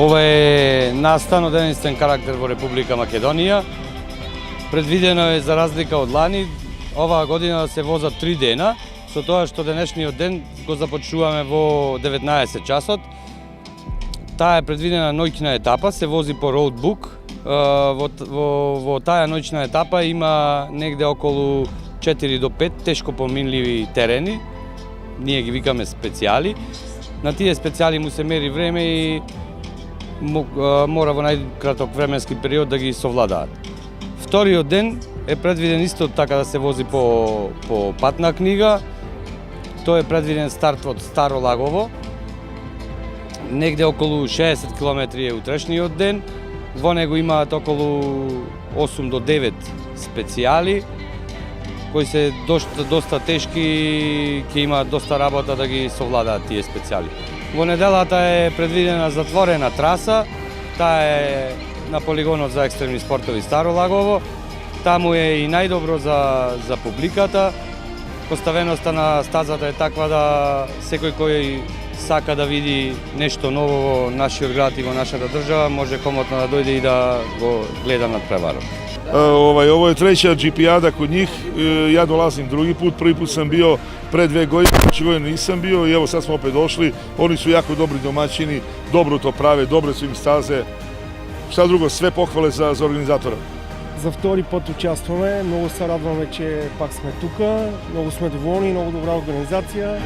Ова е настан од единствен карактер во Република Македонија. Предвидено е, за разлика од лани, оваа година да се возат 3 дена, со тоа што денешниот ден го започнуваме во 19 часот. Таа е предвидена ноќна етапа, се вози по роудбук. Во таа ноќна етапа има негде околу 4 до 5 тешко поминливи терени. Ние ги викаме специјали. На тие специјали му се мери време и мора во најкраток временски период да ги совладаат. Вториот ден е предвиден исто така да се вози по патна книга. Тој е предвиден старт од Старо Лагово. Негде околу 60 км е утрешниот ден. Во него имаат околу 8 до 9 специјали, кои се доста тешки, ќе имаат доста работа да ги совладаат тие специјали. Во неделата е предвидена затворена траса, таа е на полигонот за екстремни спортови Старо Лагово. Таму е и најдобро за публиката. Поставеноста на стазата е таква да секој кој сака да види нешто ново во нашиот град и во нашата држава, може комотно да дојде и да го гледа надпреварот. Ovo je treća GP-ada kod njih, ja dolazim drugi put, prvi put sam bio pre 2 godine, znači godinu nisam bio i evo sad smo opet došli, oni su jako dobri domaćini, dobro to prave, dobre su im staze, šta drugo, sve pohvale za организатора. За втори път участваме, много се радваме, че пак сме тук, много сме доволни, много добра организация.